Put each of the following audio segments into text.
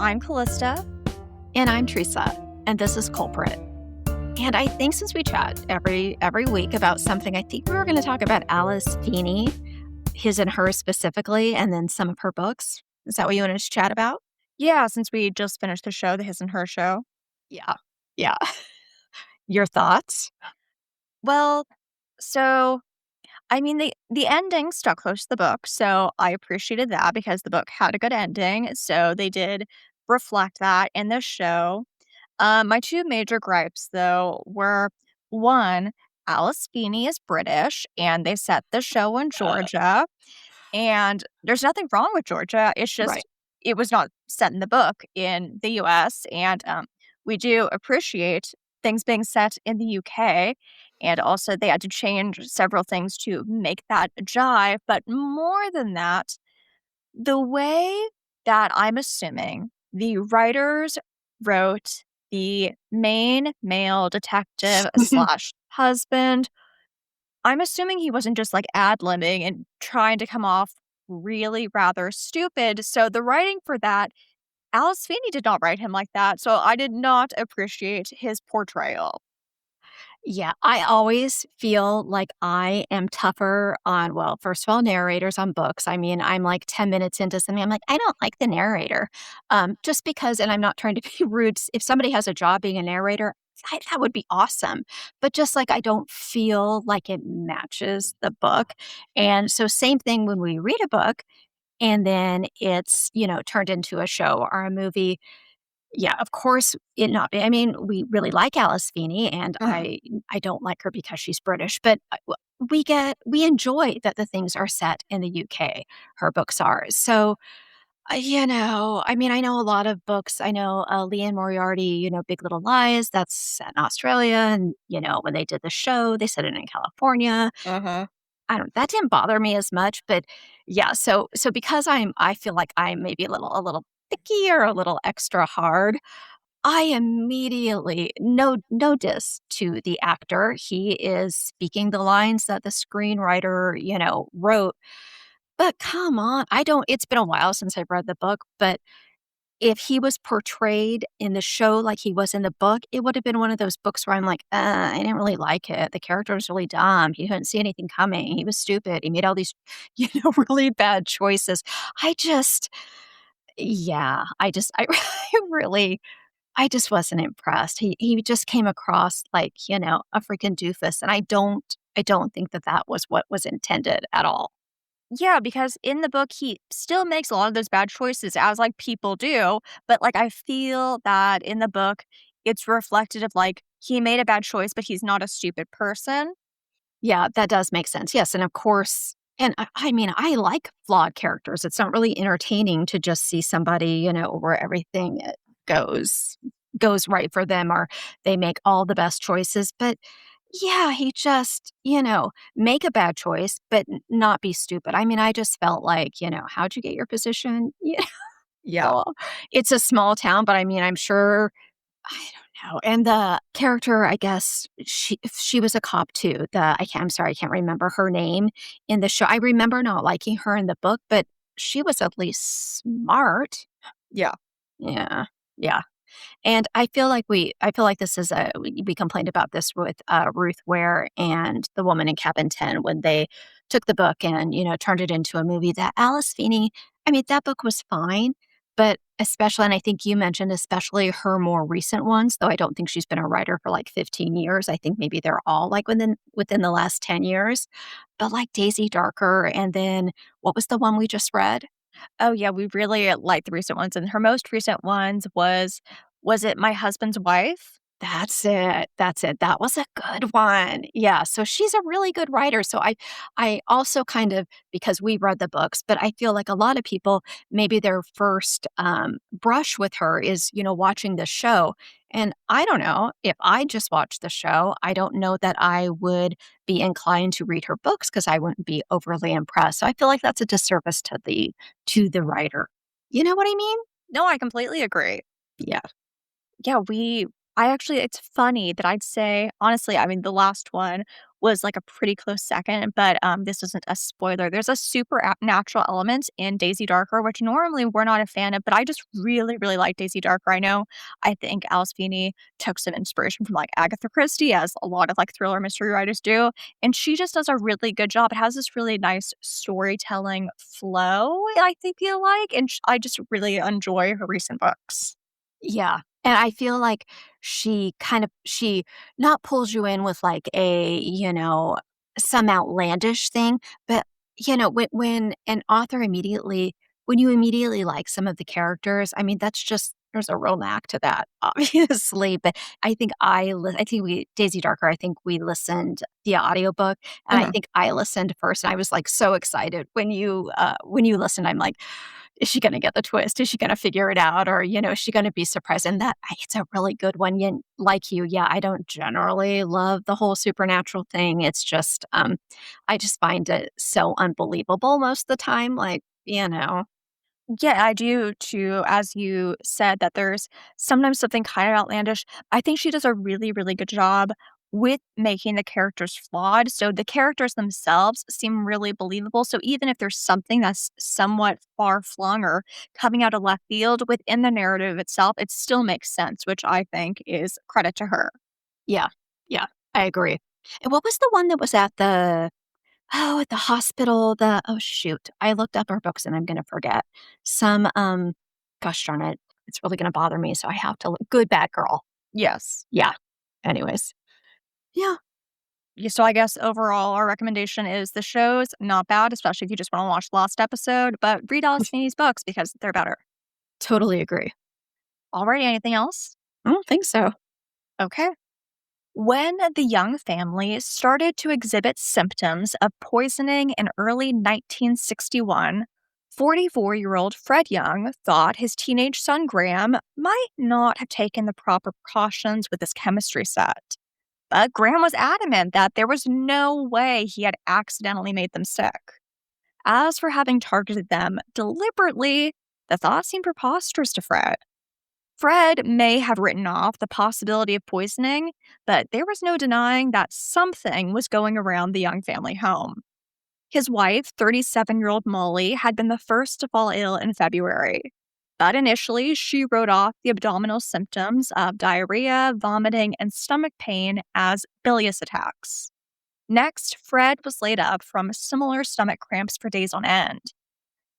I'm Callista. And I'm Teresa, and this is Culprit. And I think since we chat every week about something, I think we were going to talk about Alice Feeney, his and hers specifically, and then some of her books. Is that what you wanted to chat about? Yeah, since we just finished the show, the His and Her show. Yeah. Yeah. Your thoughts? Well, so I mean the ending stuck close to the book, so I appreciated that because the book had a good ending. So they did reflect that in the show. My two major gripes though were one, Alice Feeney is British and they set the show in Georgia. And there's nothing wrong with Georgia. It's Right. just it was not set in the book in the US, and, we do appreciate things being set in the UK, and also they had to change several things to make that jive, but more than that, the way that I'm assuming the writers wrote the main male detective slash husband, I'm assuming he wasn't just, like, ad-libbing and trying to come off really rather stupid, so the writing for that, Alice Feeney did not write him like that, so I did not appreciate his portrayal. Yeah, I always feel like I am tougher on, well, first of all, narrators on books. I mean, I'm like 10 minutes into something. I'm like, I don't like the narrator. Just because, and I'm not trying to be rude. If somebody has a job being a narrator, that would be awesome. But just like I don't feel like it matches the book. And so, same thing when we read a book and then it's, turned into a show or a movie. Yeah, of course, I mean, we really like Alice Feeney, and Mhm. I don't like her because she's British, but, we enjoy that the things are set in the UK, her books are. So, I mean, I know a lot of books. I know, Liane Moriarty, Big Little Lies, that's set in Australia, and, when they did the show, they set it in California. Uh-huh. I don't that didn't bother me as much, but yeah, so because I feel like I'm maybe a little picky or a little extra hard, I immediately no diss to the actor. He is speaking the lines that the screenwriter, wrote. But come on, I don't it's been a while since I've read the book, but if he was portrayed in the show like he was in the book, it would have been one of those books where I'm like, I didn't really like it. The character was really dumb. He couldn't see anything coming. He was stupid. He made all these, really bad choices. I just yeah, I really I just wasn't impressed. He just came across like, a freaking doofus, and I don't think that that was what was intended at all. Yeah, because in the book, he still makes a lot of those bad choices as, like, people do, but, like, I feel that in the book, it's reflected of, like, he made a bad choice, but he's not a stupid person. Yeah, that does make sense. Yes, and of course, and I mean, I like flawed characters. It's not really entertaining to just see somebody, where everything goes right for them or they make all the best choices, but yeah, he just, make a bad choice, but not be stupid. I mean, I just felt like, how'd you get your position? Yeah. So it's a small town, but I mean, I'm sure I don't know. And the character, I guess she was a cop too. I'm sorry, I can't remember her name in the show. I remember not liking her in the book, but she was at least smart. Yeah. Yeah. Yeah. And I feel like this is we complained about this with, Ruth Ware and The Woman in Cabin 10 when they took the book and, turned it into a movie that Alice Feeney I mean, that book was fine, but especially and I think you mentioned especially her more recent ones, though I don't think she's been a writer for, like, 15 years. I think maybe they're all, like, within the last 10 years. But, like, Daisy Darker and then what was the one we just read? Oh, yeah, we really liked the recent ones, and her most recent ones was it My Husband's Wife? That's it, that's it, that was a good one. Yeah, so she's a really good writer, so I also kind of because we read the books, but I feel like a lot of people, maybe their first, brush with her is, watching the show, and I don't know, if I just watched the show, I don't know that I would be inclined to read her books because I wouldn't be overly impressed, so I feel like that's a disservice to the writer. You know what I mean? No, I completely agree. Yeah. Yeah, we I actually it's funny that I'd say honestly, I mean, the last one was, like, a pretty close second, but, this isn't a spoiler. There's a supernatural element in Daisy Darker, which normally we're not a fan of, but I just really, really like Daisy Darker. I think Alice Feeney took some inspiration from, like, Agatha Christie, as a lot of, like, thriller mystery writers do, and she just does a really good job. It has this really nice storytelling flow, I think you like, and I just really enjoy her recent books. Yeah, and I feel like she not pulls you in with, like, some outlandish thing, but, when an author immediately when you immediately like some of the characters, I mean, that's just there's a real knack to that, obviously, but I think we Daisy Darker, I think we listened the audiobook, and I Mhm. think I listened first, and I was, like, so excited when you listened, I'm like, is she gonna get the twist? Is she gonna figure it out? Or, is she gonna be surprised? And it's a really good one. Like you, yeah, I don't generally love the whole supernatural thing. It's just, I just find it so unbelievable most of the time. Yeah, I do too. As you said, that there's sometimes something kind of outlandish. I think she does a really, really good job with making the characters flawed. So the characters themselves seem really believable. So even if there's something that's somewhat far flung or coming out of left field within the narrative itself, it still makes sense, which I think is credit to her. Yeah, yeah, I agree. And what was the one that was at the hospital? Oh shoot, I looked up her books and I'm gonna forget. Some, gosh darn it, it's really gonna bother me. So I have to look. Good Bad Girl. Yes. Yeah. Anyways, yeah. Yeah, so I guess overall, our recommendation is the show's not bad, especially if you just want to watch the last episode, but read Alice Feeney's books because they're better. Totally agree. Alrighty, anything else? I don't think so. Okay. When the Young family started to exhibit symptoms of poisoning in early 1961, 44-year-old Fred Young thought his teenage son Graham might not have taken the proper precautions with his chemistry set. But Graham was adamant that there was no way he had accidentally made them sick. As for having targeted them deliberately, the thought seemed preposterous to Fred. Fred may have written off the possibility of poisoning, but there was no denying that something was going around the Young family home. His wife, 37-year-old Molly, had been the first to fall ill in February. But initially, she wrote off the abdominal symptoms of diarrhea, vomiting, and stomach pain as bilious attacks. Next, Fred was laid up from similar stomach cramps for days on end.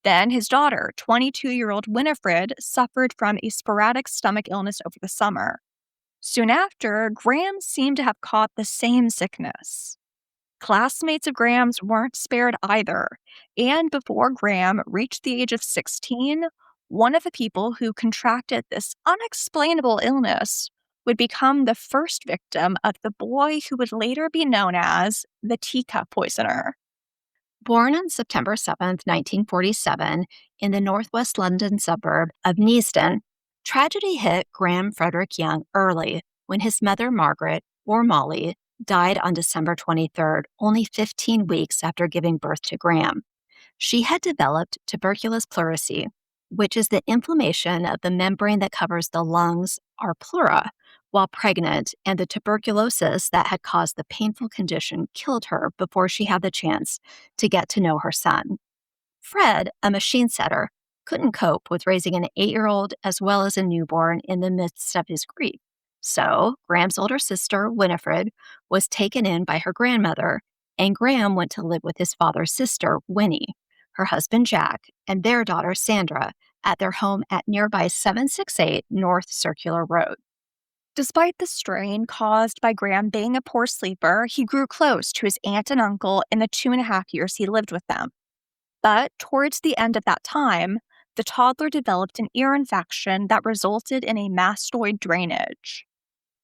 Then his daughter, 22-year-old Winifred, suffered from a sporadic stomach illness over the summer. Soon after, Graham seemed to have caught the same sickness. Classmates of Graham's weren't spared either, and before Graham reached the age of 16, one of the people who contracted this unexplainable illness would become the first victim of the boy who would later be known as the teacup poisoner. Born on September 7th, 1947, in the northwest London suburb of Neasden, tragedy hit Graham Frederick Young early when his mother, Margaret, or Molly, died on December 23rd, only 15 weeks after giving birth to Graham. She had developed tuberculous pleurisy, which is the inflammation of the membrane that covers the lungs, or pleura, while pregnant, and the tuberculosis that had caused the painful condition killed her before she had the chance to get to know her son. Fred, a machine setter, couldn't cope with raising an 8-year-old as well as a newborn in the midst of his grief. So, Graham's older sister, Winifred, was taken in by her grandmother, and Graham went to live with his father's sister, Winnie, her husband, Jack, and their daughter, Sandra, at their home at nearby 768 North Circular Road. Despite the strain caused by Graham being a poor sleeper, he grew close to his aunt and uncle in the 2.5 years he lived with them. But towards the end of that time, the toddler developed an ear infection that resulted in a mastoid drainage.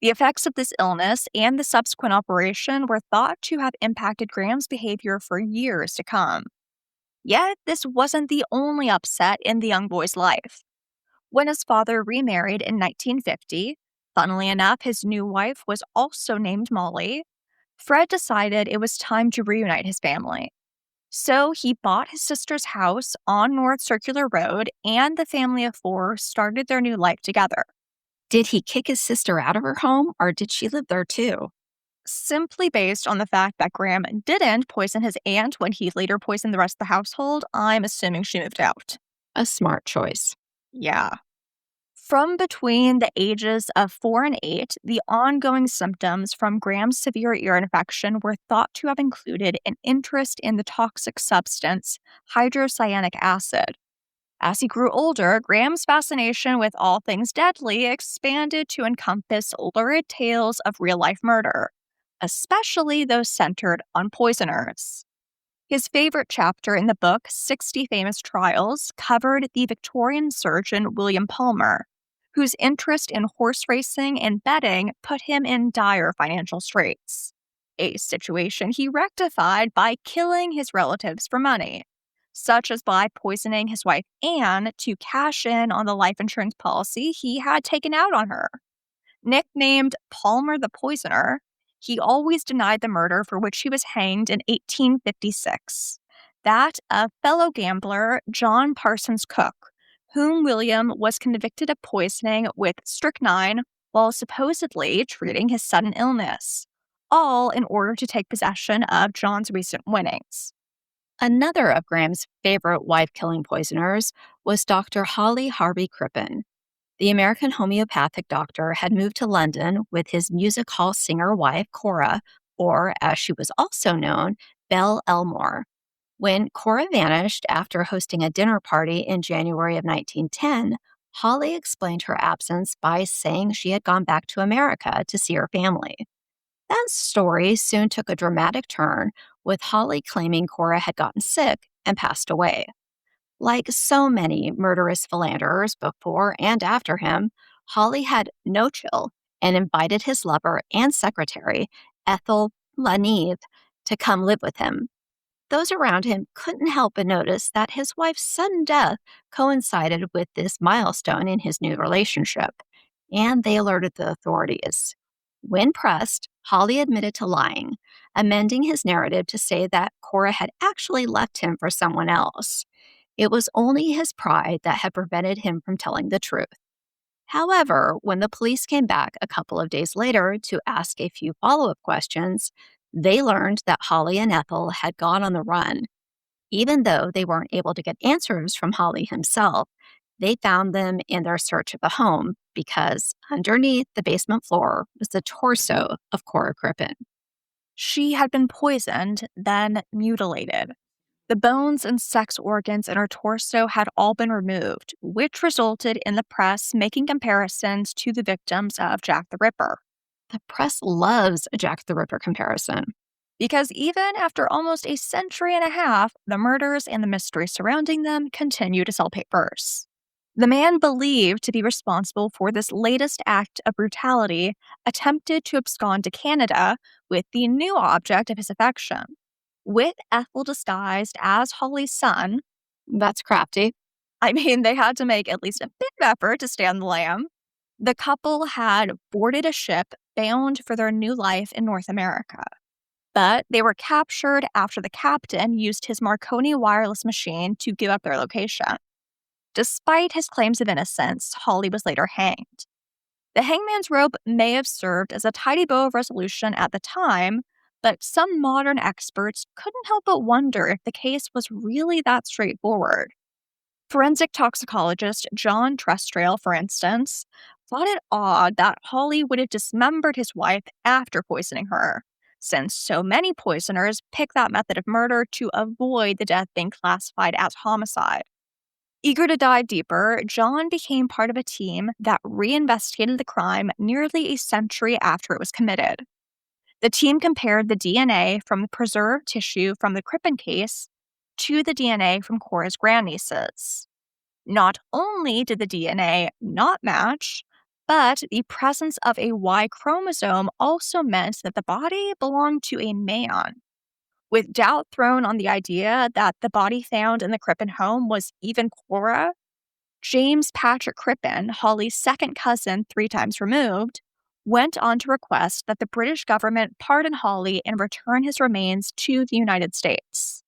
The effects of this illness and the subsequent operation were thought to have impacted Graham's behavior for years to come. Yet, this wasn't the only upset in the young boy's life. When his father remarried in 1950, funnily enough, his new wife was also named Molly, Fred decided it was time to reunite his family. So he bought his sister's house on North Circular Road, and the family of four started their new life together. Did he kick his sister out of her home, or did she live there too? Simply based on the fact that Graham didn't poison his aunt when he later poisoned the rest of the household, I'm assuming she moved out. A smart choice. Yeah. From between the ages of 4 and 8, the ongoing symptoms from Graham's severe ear infection were thought to have included an interest in the toxic substance hydrocyanic acid. As he grew older, Graham's fascination with all things deadly expanded to encompass lurid tales of real life murder, especially those centered on poisoners. His favorite chapter in the book, 60 Famous Trials, covered the Victorian surgeon William Palmer, whose interest in horse racing and betting put him in dire financial straits, a situation he rectified by killing his relatives for money, such as by poisoning his wife Anne to cash in on the life insurance policy he had taken out on her. Nicknamed Palmer the Poisoner, he always denied the murder for which he was hanged in 1856, that of fellow gambler John Parsons Cook, whom William was convicted of poisoning with strychnine while supposedly treating his sudden illness, all in order to take possession of John's recent winnings. Another of Graham's favorite wife killing poisoners was Dr. Holly Harvey Crippen. The American homeopathic doctor had moved to London with his music hall singer wife, Cora, or as she was also known, Belle Elmore. When Cora vanished after hosting a dinner party in January of 1910, Holly explained her absence by saying she had gone back to America to see her family. That story soon took a dramatic turn, with Holly claiming Cora had gotten sick and passed away. Like so many murderous philanderers before and after him, Holly had no chill and invited his lover and secretary, Ethel Lanieve, to come live with him. Those around him couldn't help but notice that his wife's sudden death coincided with this milestone in his new relationship, and they alerted the authorities. When pressed, Holly admitted to lying, amending his narrative to say that Cora had actually left him for someone else. It was only his pride that had prevented him from telling the truth. However, when the police came back a couple of days later to ask a few follow up questions, they learned that Holly and Ethel had gone on the run. Even though they weren't able to get answers from Holly himself, they found them in their search of the home because underneath the basement floor was the torso of Cora Crippen. She had been poisoned, then mutilated. The bones and sex organs in her torso had all been removed, which resulted in the press making comparisons to the victims of Jack the Ripper. The press loves a Jack the Ripper comparison. Because even after almost a century and a half, the murders and the mystery surrounding them continue to sell papers. The man believed to be responsible for this latest act of brutality attempted to abscond to Canada with the new object of his affection. With Ethel disguised as Holly's son, That's crafty. I mean, they had to make at least a bit of effort to stay on the lam. The couple had boarded a ship bound for their new life in North America. But they were captured after the captain used his Marconi wireless machine to give up their location. Despite his claims of innocence, Holly was later hanged. The hangman's rope may have served as a tidy bow of resolution at the time, but some modern experts couldn't help but wonder if the case was really that straightforward. Forensic toxicologist John Trestrail, for instance, thought it odd that Holly would have dismembered his wife after poisoning her, since so many poisoners pick that method of murder to avoid the death being classified as homicide. Eager to dive deeper, John became part of a team that reinvestigated the crime nearly a century after it was committed. The team compared the DNA from the preserved tissue from the Crippen case to the DNA from Cora's grandnieces. Not only did the DNA not match, but the presence of a Y chromosome also meant that the body belonged to a man. With doubt thrown on the idea that the body found in the Crippen home was even Cora, James Patrick Crippen, Holly's second cousin 3 times removed, went on to request that the British government pardon Holly and return his remains to the United States.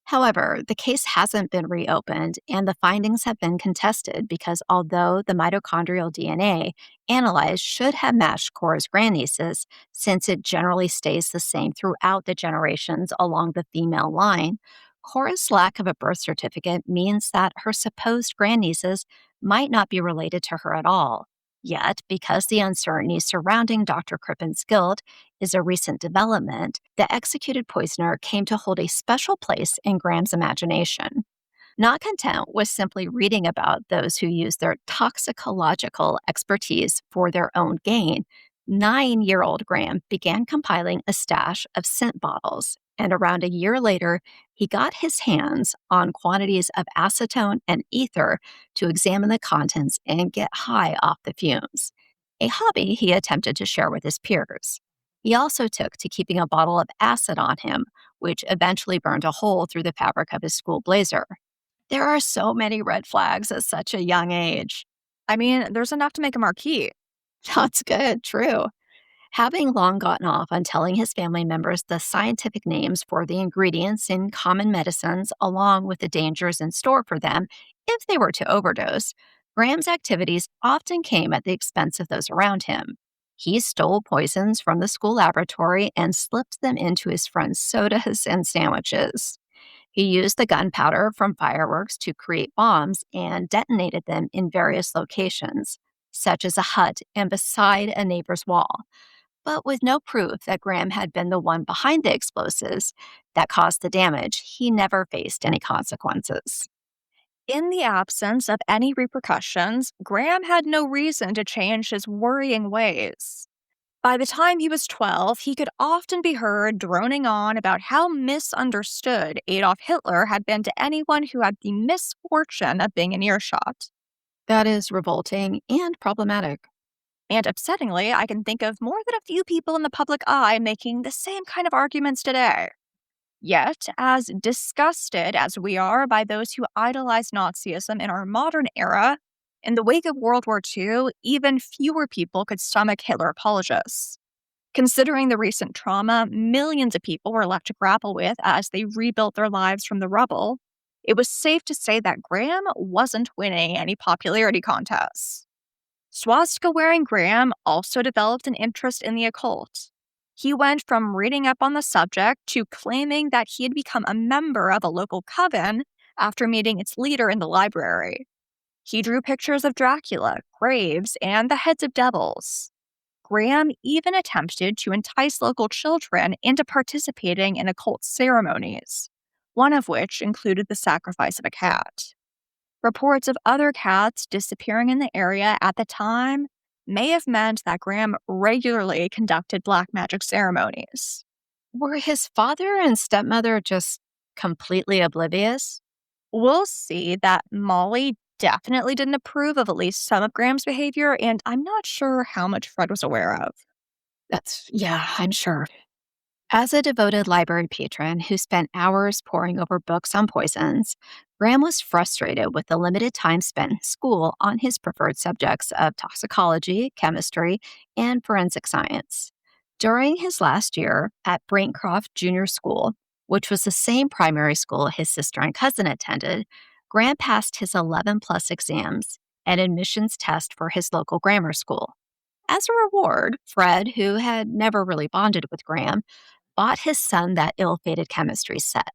However, the case hasn't been reopened and the findings have been contested because although the mitochondrial DNA analyzed should have matched Cora's grandnieces, since it generally stays the same throughout the generations along the female line, Cora's lack of a birth certificate means that her supposed grandnieces might not be related to her at all. Yet, because the uncertainty surrounding Dr. Crippen's guilt is a recent development, the executed poisoner came to hold a special place in Graham's imagination. Not content with simply reading about those who use their toxicological expertise for their own gain, 9 year old Graham began compiling a stash of scent bottles. And around a year later, he got his hands on quantities of acetone and ether to examine the contents and get high off the fumes, a hobby he attempted to share with his peers. He also took to keeping a bottle of acid on him, which eventually burned a hole through the fabric of his school blazer. There are so many red flags at such a young age. I mean, there's enough to make a marquee. That's good, true. Having long gotten off on telling his family members the scientific names for the ingredients in common medicines, along with the dangers in store for them if they were to overdose, Graham's activities often came at the expense of those around him. He stole poisons from the school laboratory and slipped them into his friends' sodas and sandwiches. He used the gunpowder from fireworks to create bombs and detonated them in various locations, such as a hut and beside a neighbor's wall, but with no proof that Graham had been the one behind the explosives that caused the damage. He never faced any consequences. In the absence of any repercussions, Graham had no reason to change his worrying ways. By the time he was 12, he could often be heard droning on about how misunderstood Adolf Hitler had been to anyone who had the misfortune of being in earshot. That is revolting and problematic. And upsettingly, I can think of more than a few people in the public eye making the same kind of arguments today. Yet, as disgusted as we are by those who idolize Nazism in our modern era, in the wake of World War II, even fewer people could stomach Hitler apologists. Considering the recent trauma millions of people were left to grapple with as they rebuilt their lives from the rubble, it was safe to say that Graham wasn't winning any popularity contests. Swastika-wearing Graham also developed an interest in the occult. He went from reading up on the subject to claiming that he had become a member of a local coven after meeting its leader in the library. He drew pictures of Dracula, graves, and the heads of devils. Graham even attempted to entice local children into participating in occult ceremonies, one of which included the sacrifice of a cat. Reports of other cats disappearing in the area at the time may have meant that Graham regularly conducted black magic ceremonies. Were his father and stepmother just completely oblivious? We'll see that Molly definitely didn't approve of at least some of Graham's behavior, and I'm not sure how much Fred was aware of. Yeah, I'm sure. As a devoted library patron who spent hours poring over books on poisons, Graham was frustrated with the limited time spent in school on his preferred subjects of toxicology, chemistry, and forensic science. During his last year at Braincroft Junior School, which was the same primary school his sister and cousin attended, Graham passed his 11 plus exams and admissions test for his local grammar school. As a reward, Fred, who had never really bonded with Graham, bought his son that ill fated chemistry set.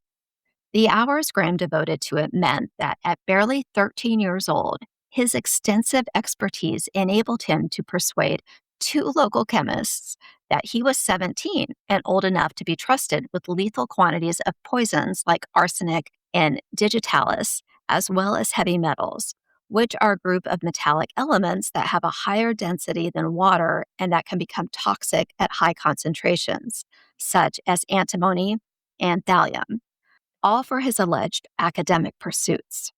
The hours Graham devoted to it meant that at barely 13 years old, his extensive expertise enabled him to persuade two local chemists that he was 17 and old enough to be trusted with lethal quantities of poisons like arsenic and digitalis, as well as heavy metals, which are a group of metallic elements that have a higher density than water and that can become toxic at high concentrations, such as antimony and thallium, all for his alleged academic pursuits.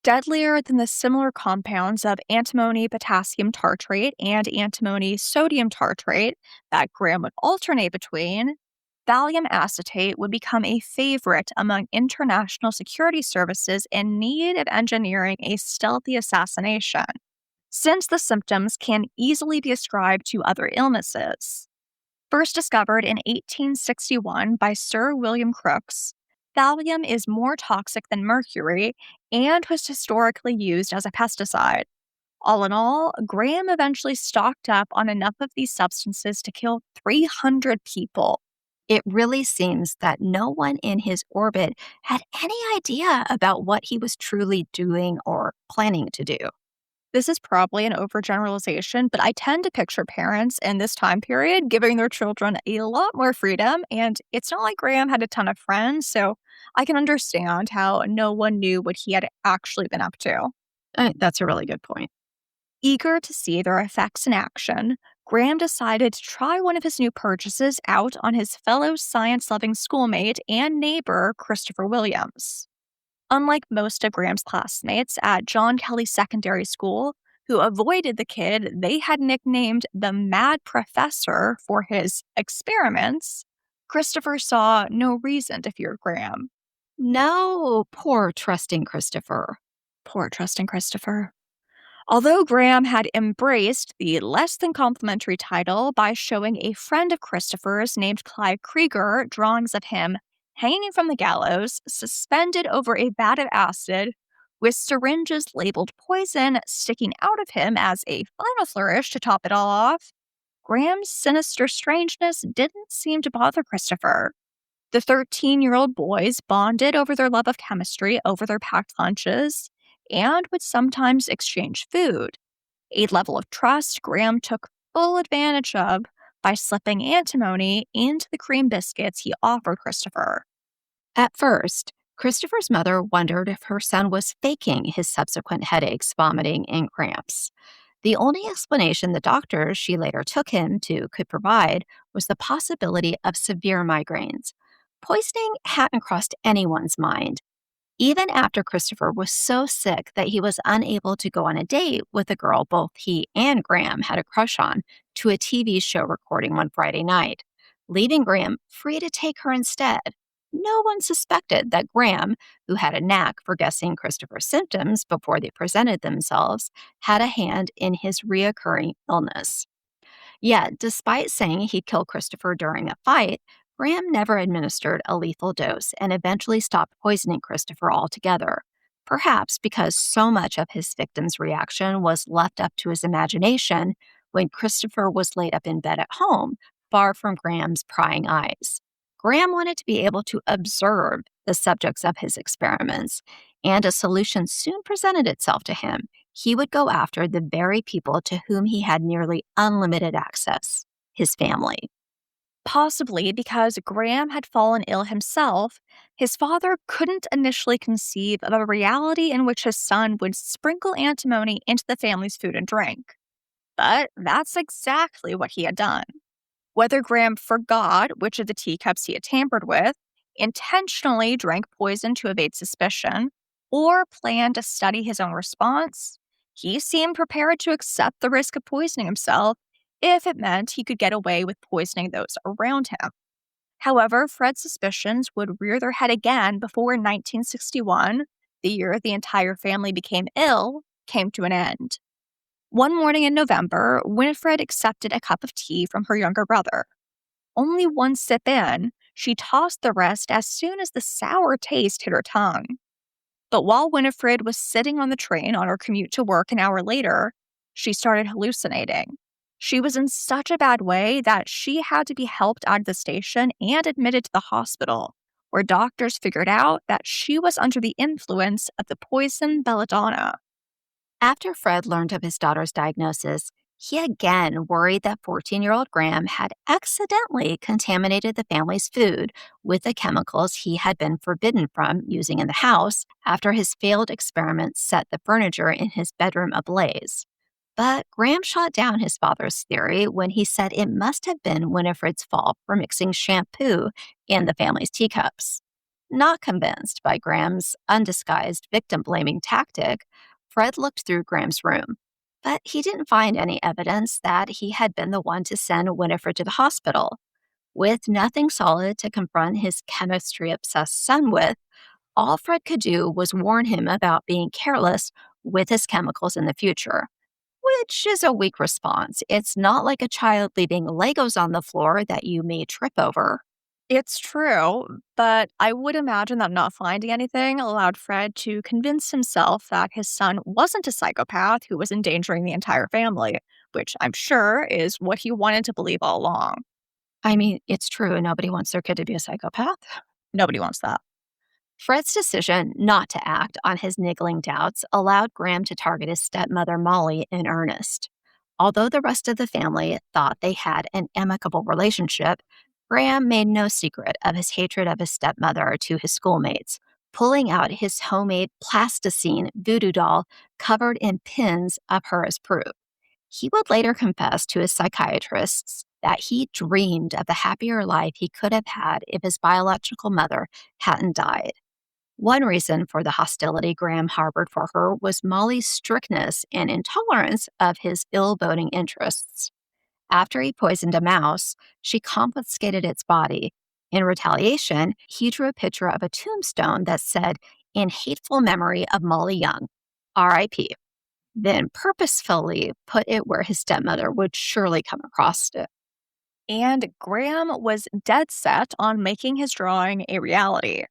Deadlier than the similar compounds of antimony potassium tartrate and antimony sodium tartrate that Graham would alternate between, thallium acetate would become a favorite among international security services in need of engineering a stealthy assassination, since the symptoms can easily be ascribed to other illnesses. First discovered in 1861 by Sir William Crookes, Thallium is more toxic than mercury and was historically used as a pesticide. All in all, Graham eventually stocked up on enough of these substances to kill 300 people. It really seems that no one in his orbit had any idea about what he was truly doing or planning to do. This is probably an overgeneralization, but I tend to picture parents in this time period giving their children a lot more freedom. And it's not like Graham had a ton of friends, so I can understand how no one knew what he had actually been up to. That's a really good point. Eager to see their effects in action, Graham decided to try one of his new purchases out on his fellow science loving schoolmate and neighbor, Christopher Williams. Unlike most of Graham's classmates at John Kelly Secondary School, who avoided the kid they had nicknamed the Mad Professor for his experiments, Christopher saw no reason to fear Graham. No, poor trusting Christopher. Poor trusting Christopher. Although Graham had embraced the less than complimentary title by showing a friend of Christopher's named Clive Krieger drawings of him hanging from the gallows, suspended over a vat of acid, with syringes labeled poison sticking out of him as a final flourish to top it all off, Graham's sinister strangeness didn't seem to bother Christopher. The 13-year-old boys bonded over their love of chemistry over their packed lunches and would sometimes exchange food, a level of trust Graham took full advantage of by slipping antimony into the cream biscuits he offered Christopher. At first, Christopher's mother wondered if her son was faking his subsequent headaches, vomiting, and cramps. The only explanation the doctors she later took him to could provide was the possibility of severe migraines. Poisoning hadn't crossed anyone's mind. Even after Christopher was so sick that he was unable to go on a date with a girl both he and Graham had a crush on to a TV show recording one Friday night, leaving Graham free to take her instead. No one suspected that Graham, who had a knack for guessing Christopher's symptoms before they presented themselves, had a hand in his reoccurring illness. Yet, despite saying he'd kill Christopher during a fight, Graham never administered a lethal dose and eventually stopped poisoning Christopher altogether, perhaps because so much of his victim's reaction was left up to his imagination when Christopher was laid up in bed at home, far from Graham's prying eyes. Graham wanted to be able to observe the subjects of his experiments, and a solution soon presented itself to him. He would go after the very people to whom he had nearly unlimited access, his family. Possibly because Graham had fallen ill himself, his father couldn't initially conceive of a reality in which his son would sprinkle antimony into the family's food and drink. But that's exactly what he had done. Whether Graham forgot which of the teacups he had tampered with, intentionally drank poison to evade suspicion, or planned to study his own response, he seemed prepared to accept the risk of poisoning himself if it meant he could get away with poisoning those around him. However, Fred's suspicions would rear their head again before 1961, the year the entire family became ill, came to an end. One morning in November, Winifred accepted a cup of tea from her younger brother. Only one sip in, she tossed the rest as soon as the sour taste hit her tongue. But while Winifred was sitting on the train on her commute to work an hour later, she started hallucinating. She was in such a bad way that she had to be helped out of the station and admitted to the hospital, where doctors figured out that she was under the influence of the poison belladonna. After Fred learned of his daughter's diagnosis, he again worried that 14-year-old Graham had accidentally contaminated the family's food with the chemicals he had been forbidden from using in the house after his failed experiments set the furniture in his bedroom ablaze. But Graham shot down his father's theory when he said it must have been Winifred's fault for mixing shampoo in the family's teacups. Not convinced by Graham's undisguised victim blaming tactic, Fred looked through Graham's room, but he didn't find any evidence that he had been the one to send Winifred to the hospital. With nothing solid to confront his chemistry obsessed son with, all Fred could do was warn him about being careless with his chemicals in the future, which is a weak response. It's not like a child leaving Legos on the floor that you may trip over. It's true, but I would imagine that not finding anything allowed Fred to convince himself that his son wasn't a psychopath who was endangering the entire family, which I'm sure is what he wanted to believe all along. I mean, it's true. Nobody wants their kid to be a psychopath. Nobody wants that. Fred's decision not to act on his niggling doubts allowed Graham to target his stepmother, Molly, in earnest. Although the rest of the family thought they had an amicable relationship, Graham made no secret of his hatred of his stepmother to his schoolmates, pulling out his homemade plasticine voodoo doll covered in pins of her as proof. He would later confess to his psychiatrists that he dreamed of the happier life he could have had if his biological mother hadn't died. One reason for the hostility Graham harbored for her was Molly's strictness and intolerance of his ill boding interests. After he poisoned a mouse, she confiscated its body. In retaliation, he drew a picture of a tombstone that said, "In hateful memory of Molly Young, R.I.P., then purposefully put it where his stepmother would surely come across it. And Graham was dead set on making his drawing a reality.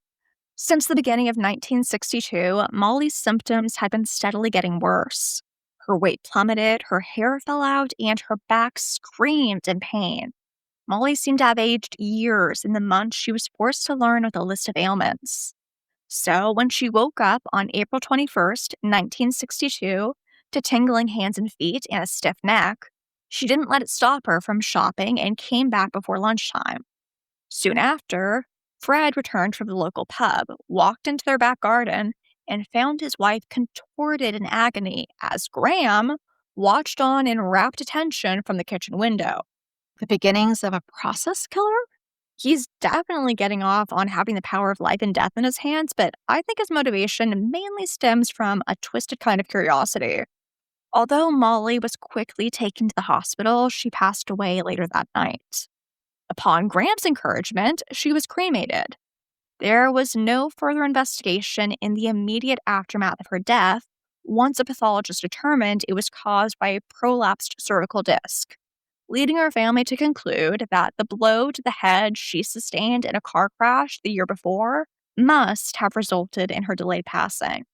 Since the beginning of 1962, Molly's symptoms had been steadily getting worse. Her weight plummeted, her hair fell out, and her back screamed in pain. Molly seemed to have aged years in the months she was forced to learn with a list of ailments. So, when she woke up on April 21st, 1962, to tingling hands and feet and a stiff neck, she didn't let it stop her from shopping and came back before lunchtime. Soon after, Fred returned from the local pub, walked into their back garden, and found his wife contorted in agony as Graham watched on in rapt attention from the kitchen window. The beginnings of a process killer? He's definitely getting off on having the power of life and death in his hands, but I think his motivation mainly stems from a twisted kind of curiosity. Although Molly was quickly taken to the hospital, she passed away later that night. Upon Graham's encouragement, she was cremated. There was no further investigation in the immediate aftermath of her death once a pathologist determined it was caused by a prolapsed cervical disc, leading her family to conclude that the blow to the head she sustained in a car crash the year before must have resulted in her delayed passing.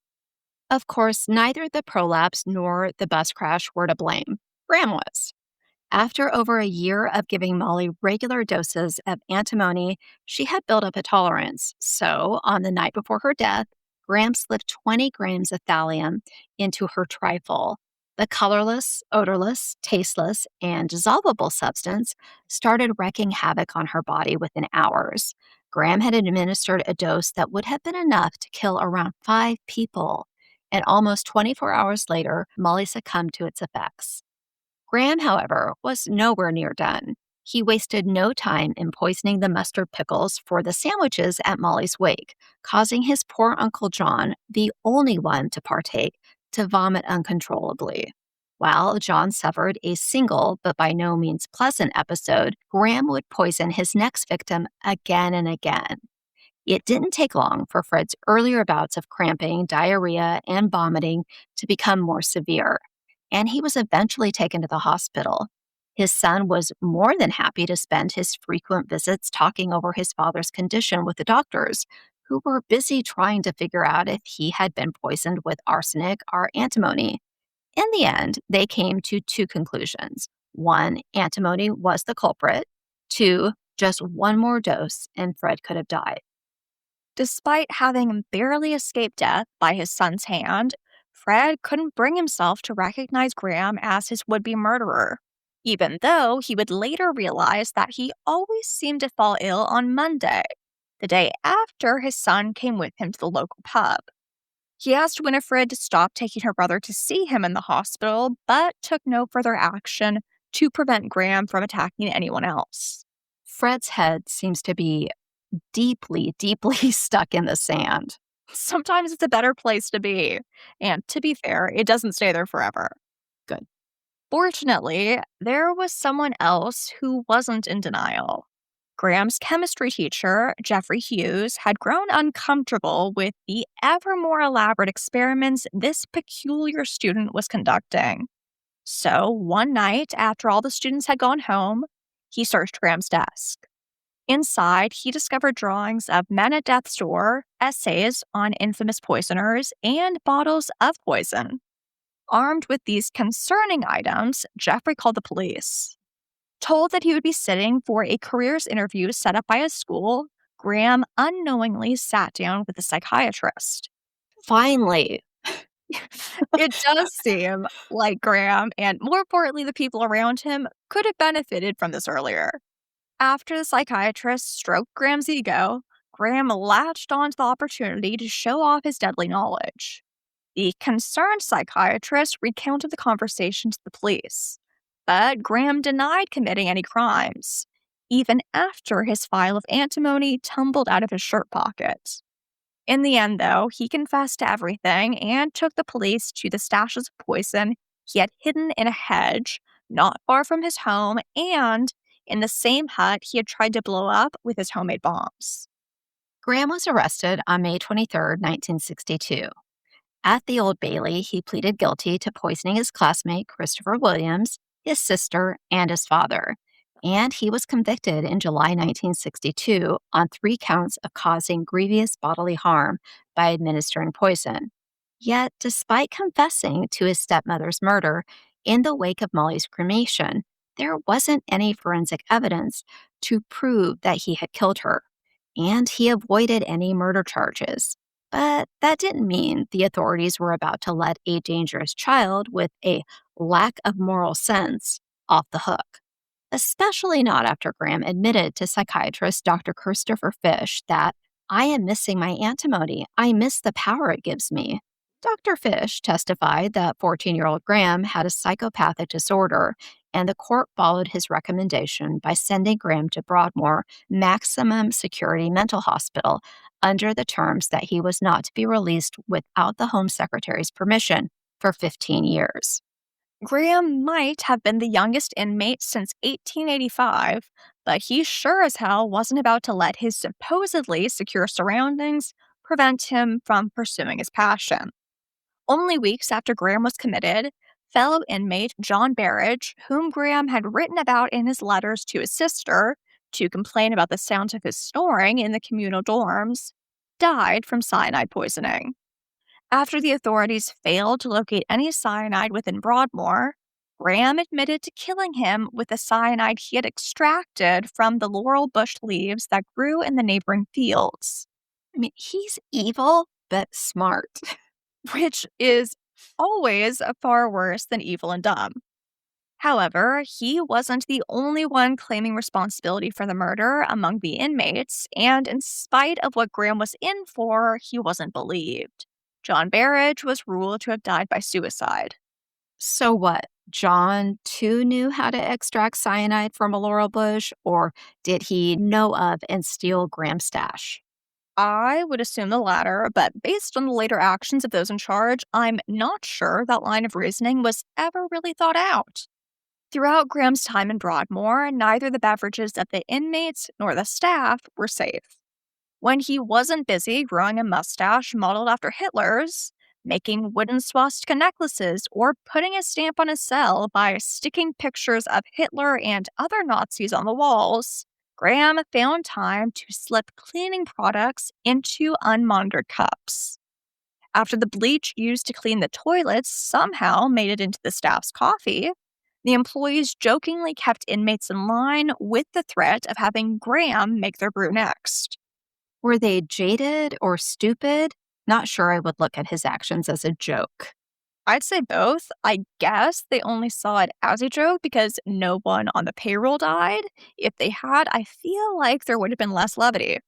Of course, neither the prolapse nor the bus crash were to blame. Graham was. After over a year of giving Molly regular doses of antimony, she had built up a tolerance. So, on the night before her death, Graham slipped 20 grams of thallium into her trifle. The colorless, odorless, tasteless, and dissolvable substance started wreaking havoc on her body within hours. Graham had administered a dose that would have been enough to kill around 5 people. And almost 24 hours later, Molly succumbed to its effects. Graham, however, was nowhere near done. He wasted no time in poisoning the mustard pickles for the sandwiches at Molly's wake, causing his poor Uncle John, the only one to partake, to vomit uncontrollably. While John suffered a single but by no means pleasant episode, Graham would poison his next victim again and again. It didn't take long for Fred's earlier bouts of cramping, diarrhea, and vomiting to become more severe, and he was eventually taken to the hospital. His son was more than happy to spend his frequent visits talking over his father's condition with the doctors, who were busy trying to figure out if he had been poisoned with arsenic or antimony. In the end, they came to two conclusions. One, antimony was the culprit. Two, just one more dose and Fred could have died. Despite having barely escaped death by his son's hand, Fred couldn't bring himself to recognize Graham as his would be murderer, even though he would later realize that he always seemed to fall ill on Monday, the day after his son came with him to the local pub. He asked Winifred to stop taking her brother to see him in the hospital, but took no further action to prevent Graham from attacking anyone else. Fred's head seems to be deeply, deeply stuck in the sand. Sometimes it's a better place to be. And to be fair, it doesn't stay there forever. Good. Fortunately, there was someone else who wasn't in denial. Graham's chemistry teacher, Jeffrey Hughes, had grown uncomfortable with the ever more elaborate experiments this peculiar student was conducting. So, one night, after all the students had gone home, he searched Graham's desk. Inside, he discovered drawings of men at death's door, essays on infamous poisoners, and bottles of poison. Armed with these concerning items, Jeffrey called the police. Told that he would be sitting for a careers interview set up by his school, Graham unknowingly sat down with a psychiatrist. Finally. It does seem like Graham, and more importantly, the people around him, could have benefited from this earlier. After the psychiatrist stroked Graham's ego, Graham latched onto the opportunity to show off his deadly knowledge. The concerned psychiatrist recounted the conversation to the police, but Graham denied committing any crimes, even after his vial of antimony tumbled out of his shirt pocket. In the end, though, he confessed to everything and took the police to the stashes of poison he had hidden in a hedge not far from his home and in the same hut he had tried to blow up with his homemade bombs. Graham was arrested on May 23rd, 1962. At the Old Bailey, he pleaded guilty to poisoning his classmate Christopher Williams, his sister, and his father. And he was convicted in July 1962 on 3 counts of causing grievous bodily harm by administering poison. Yet, despite confessing to his stepmother's murder in the wake of Molly's cremation, there wasn't any forensic evidence to prove that he had killed her, and he avoided any murder charges. But that didn't mean the authorities were about to let a dangerous child with a lack of moral sense off the hook, especially not after Graham admitted to psychiatrist Dr. Christopher Fish that I am missing my antimony. I miss the power it gives me. Dr. Fish testified that 14-year-old Graham had a psychopathic disorder, and the court followed his recommendation by sending Graham to Broadmoor Maximum Security Mental Hospital under the terms that he was not to be released without the Home Secretary's permission for 15 years. Graham might have been the youngest inmate since 1885, but he sure as hell wasn't about to let his supposedly secure surroundings prevent him from pursuing his passion. Only weeks after Graham was committed, fellow inmate John Barrage, whom Graham had written about in his letters to his sister to complain about the sound of his snoring in the communal dorms, died from cyanide poisoning. After the authorities failed to locate any cyanide within Broadmoor, Graham admitted to killing him with the cyanide he had extracted from the laurel bush leaves that grew in the neighboring fields, I mean, he's evil, but smart. which is always far worse than evil and dumb. However, he wasn't the only one claiming responsibility for the murder among the inmates, and in spite of what Graham was in for, he wasn't believed. John Barrage was ruled to have died by suicide. So what? John too knew how to extract cyanide from a laurel bush, or did he know of and steal Graham's stash? I would assume the latter, but based on the later actions of those in charge, I'm not sure that line of reasoning was ever really thought out. Throughout Graham's time in Broadmoor, neither the beverages of the inmates nor the staff were safe. When he wasn't busy growing a mustache modeled after Hitler's, making wooden swastika necklaces, or putting a stamp on his cell by sticking pictures of Hitler and other Nazis on the walls, Graham found time to slip cleaning products into unmonitored cups. After the bleach used to clean the toilets somehow made it into the staff's coffee, the employees jokingly kept inmates in line with the threat of having Graham make their brew next. Were they jaded or stupid? Not sure I would look at his actions as a joke. I'd say both. I guess they only saw it as a joke because no one on the payroll died. If they had, I feel like there would have been less levity.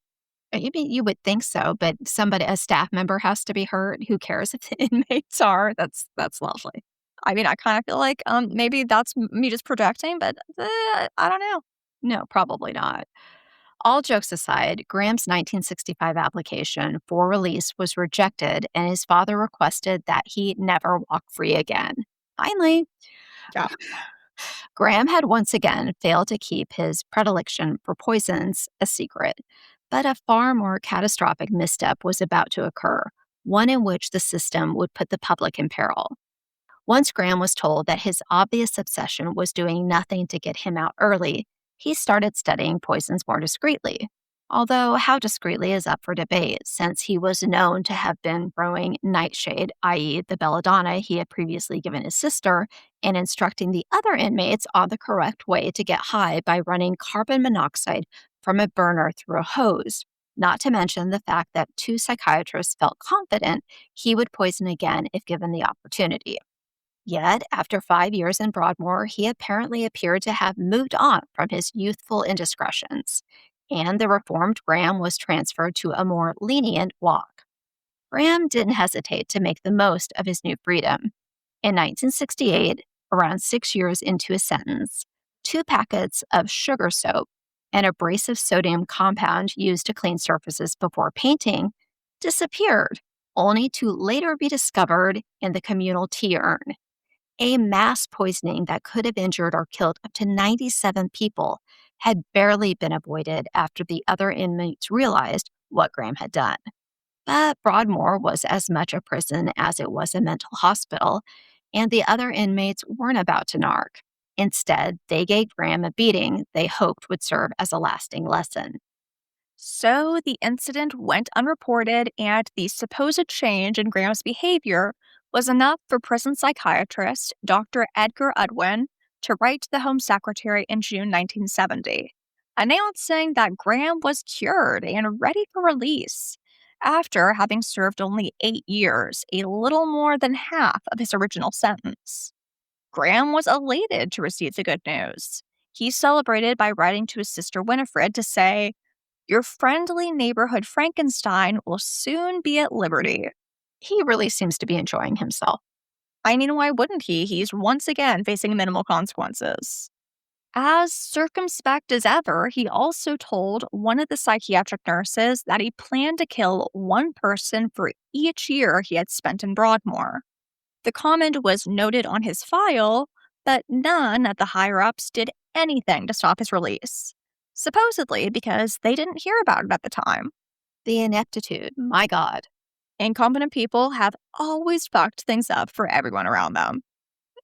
I mean, you would think so, but a staff member has to be hurt. Who cares if the inmates are? That's lovely. I mean, I kind of feel like maybe that's me just projecting, but I don't know. No, probably not. All jokes aside, Graham's 1965 application for release was rejected, and his father requested that he never walk free again. Finally, Yeah. Graham had once again failed to keep his predilection for poisons a secret, but a far more catastrophic misstep was about to occur, one in which the system would put the public in peril. Once Graham was told that his obvious obsession was doing nothing to get him out early, he started studying poisons more discreetly. Although, how discreetly is up for debate, since he was known to have been growing nightshade, i.e., the belladonna he had previously given his sister, and instructing the other inmates on the correct way to get high by running carbon monoxide from a burner through a hose. Not to mention the fact that two psychiatrists felt confident he would poison again if given the opportunity. Yet, after 5 years in Broadmoor, he apparently appeared to have moved on from his youthful indiscretions, and the reformed Graham was transferred to a more lenient walk. Graham didn't hesitate to make the most of his new freedom. In 1968, around 6 years into his sentence, 2 packets of sugar soap, an abrasive sodium compound used to clean surfaces before painting, disappeared, only to later be discovered in the communal tea urn. A mass poisoning that could have injured or killed up to 97 people had barely been avoided after the other inmates realized what Graham had done. But Broadmoor was as much a prison as it was a mental hospital, and the other inmates weren't about to narc. Instead, they gave Graham a beating they hoped would serve as a lasting lesson. So the incident went unreported, and the supposed change in Graham's behavior was enough for prison psychiatrist Dr. Edgar Udwin to write to the Home Secretary in June 1970, announcing that Graham was cured and ready for release after having served only 8 years, a little more than half of his original sentence. Graham was elated to receive the good news. He celebrated by writing to his sister Winifred to say, "Your friendly neighborhood Frankenstein will soon be at liberty." He really seems to be enjoying himself. I mean, why wouldn't he? He's once again facing minimal consequences. As circumspect as ever, he also told one of the psychiatric nurses that he planned to kill one person for each year he had spent in Broadmoor. The comment was noted on his file, but none of the higher ups did anything to stop his release, supposedly because they didn't hear about it at the time. The ineptitude, my God. Incompetent people have always fucked things up for everyone around them.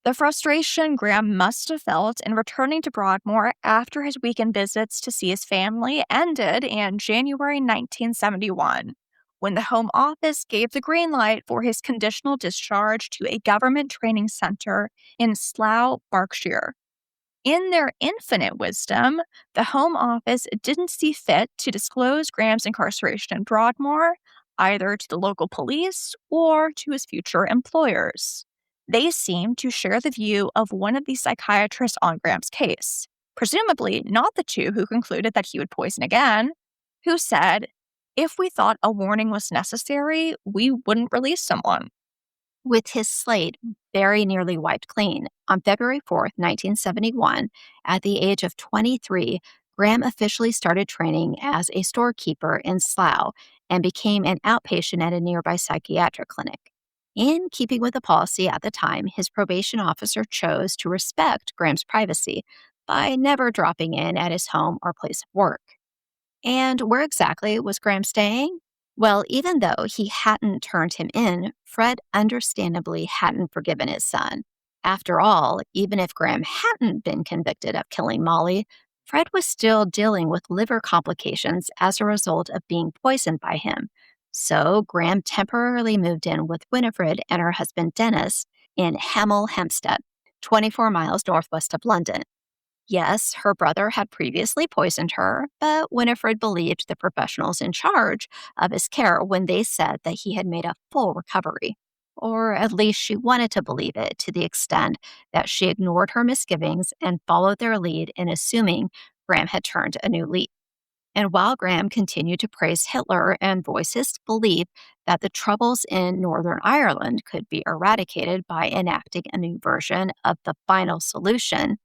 The frustration Graham must have felt in returning to Broadmoor after his weekend visits to see his family ended in January 1971, when the Home Office gave the green light for his conditional discharge to a government training center in Slough, Berkshire. In their infinite wisdom, the Home Office didn't see fit to disclose Graham's incarceration in Broadmoor, either to the local police or to his future employers. They seemed to share the view of one of the psychiatrists on Graham's case, presumably not the two who concluded that he would poison again, who said, "If we thought a warning was necessary, we wouldn't release someone." With his slate very nearly wiped clean, on February 4th, 1971, at the age of 23, Graham officially started training as a storekeeper in Slough and became an outpatient at a nearby psychiatric clinic. In keeping with the policy at the time, his probation officer chose to respect Graham's privacy by never dropping in at his home or place of work. And where exactly was Graham staying? Well, even though he hadn't turned him in, Fred understandably hadn't forgiven his son. After all, even if Graham hadn't been convicted of killing Molly, Fred was still dealing with liver complications as a result of being poisoned by him. So Graham temporarily moved in with Winifred and her husband Dennis in Hemel Hempstead, 24 miles northwest of London. Yes, her brother had previously poisoned her, but Winifred believed the professionals in charge of his care when they said that he had made a full recovery. Or at least she wanted to believe it to the extent that she ignored her misgivings and followed their lead in assuming Graham had turned a new leaf. And while Graham continued to praise Hitler and voice his belief that the troubles in Northern Ireland could be eradicated by enacting a new version of the final solution,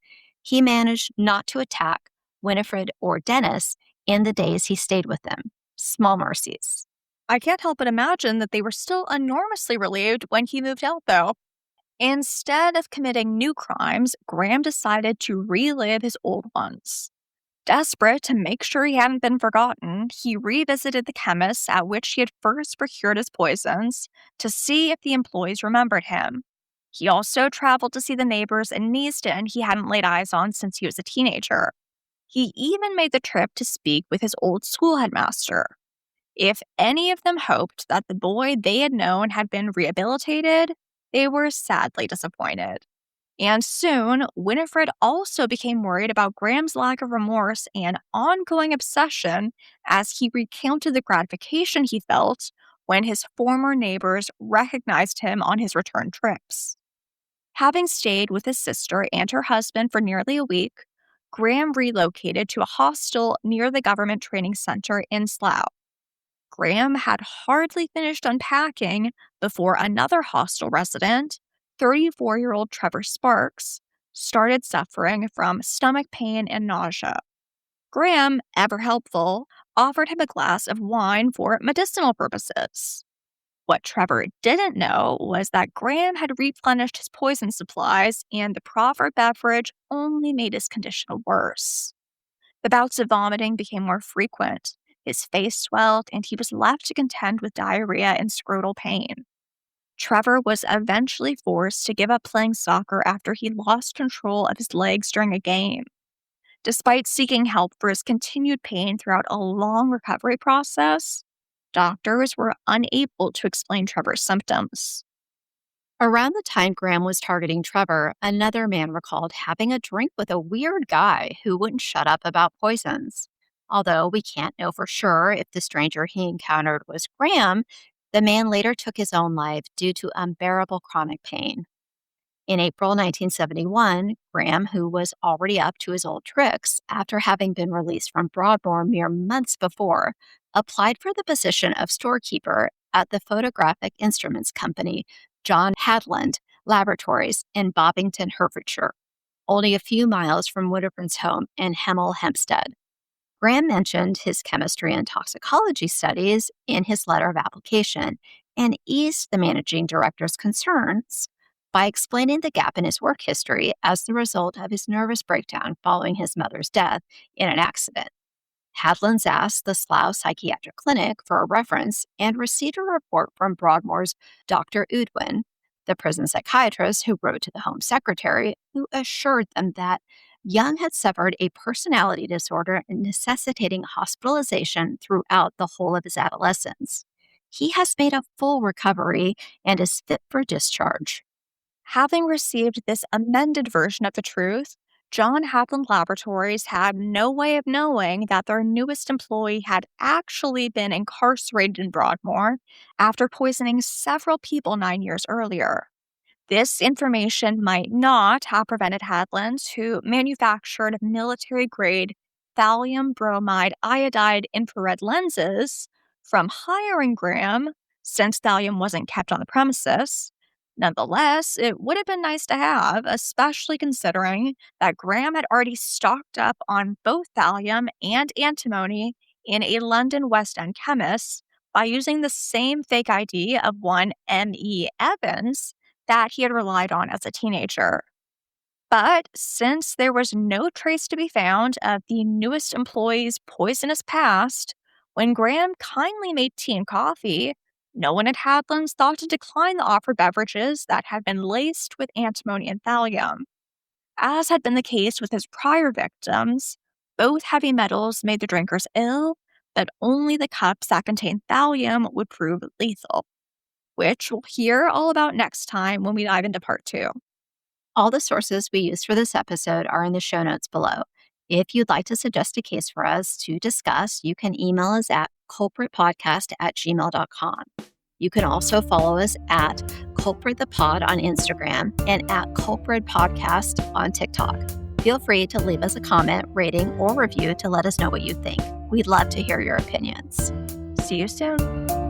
he managed not to attack Winifred or Dennis in the days he stayed with them. Small mercies. I can't help but imagine that they were still enormously relieved when he moved out, though. Instead of committing new crimes, Graham decided to relive his old ones. Desperate to make sure he hadn't been forgotten, he revisited the chemists at which he had first procured his poisons to see if the employees remembered him. He also traveled to see the neighbors in Neasden he hadn't laid eyes on since he was a teenager. He even made the trip to speak with his old school headmaster. If any of them hoped that the boy they had known had been rehabilitated, they were sadly disappointed. And soon, Winifred also became worried about Graham's lack of remorse and ongoing obsession as he recounted the gratification he felt when his former neighbors recognized him on his return trips. Having stayed with his sister and her husband for nearly a week, Graham relocated to a hostel near the government training center in Slough. Graham had hardly finished unpacking before another hostel resident, 34-year-old Trevor Sparks, started suffering from stomach pain and nausea. Graham, ever helpful, offered him a glass of wine for medicinal purposes. What Trevor didn't know was that Graham had replenished his poison supplies, and the proffered beverage only made his condition worse. The bouts of vomiting became more frequent. His face swelled, and he was left to contend with diarrhea and scrotal pain. Trevor was eventually forced to give up playing soccer after he lost control of his legs during a game. Despite seeking help for his continued pain throughout a long recovery process, doctors were unable to explain Trevor's symptoms. Around the time Graham was targeting Trevor, another man recalled having a drink with a weird guy who wouldn't shut up about poisons. Although we can't know for sure if the stranger he encountered was Graham, the man later took his own life due to unbearable chronic pain. In April 1971, Graham, who was already up to his old tricks after having been released from Broadmoor mere months before, applied for the position of storekeeper at the Photographic Instruments Company, John Hadland Laboratories in Bovington, Hertfordshire, only a few miles from Winifred's home in Hemel Hempstead. Graham mentioned his chemistry and toxicology studies in his letter of application and eased the managing director's concerns by explaining the gap in his work history as the result of his nervous breakdown following his mother's death in an accident. Hadlands asked the Slough Psychiatric Clinic for a reference and received a report from Broadmoor's Dr. Udwin, the prison psychiatrist who wrote to the Home Secretary, who assured them that Young had suffered a personality disorder necessitating hospitalization throughout the whole of his adolescence. He has made a full recovery and is fit for discharge. Having received this amended version of the truth, John Hadland Laboratories had no way of knowing that their newest employee had actually been incarcerated in Broadmoor after poisoning several people 9 years earlier. This information might not have prevented Hadlands, who manufactured military-grade thallium bromide iodide infrared lenses, from hiring Graham, since thallium wasn't kept on the premises. Nonetheless, it would have been nice to have, especially considering that Graham had already stocked up on both thallium and antimony in a London West End chemist by using the same fake ID of one M.E. Evans that he had relied on as a teenager. But since there was no trace to be found of the newest employee's poisonous past, when Graham kindly made tea and coffee, no one at Hadlands thought to decline the offered beverages that had been laced with antimony and thallium. As had been the case with his prior victims, both heavy metals made the drinkers ill, but only the cups that contained thallium would prove lethal, which we'll hear all about next time when we dive into part 2. All the sources we used for this episode are in the show notes below. If you'd like to suggest a case for us to discuss, you can email us at culpritpodcast@gmail.com. You can also follow us at culpritthepod on Instagram and at culpritpodcast on TikTok. Feel free to leave us a comment, rating, or review to let us know what you think. We'd love to hear your opinions. See you soon.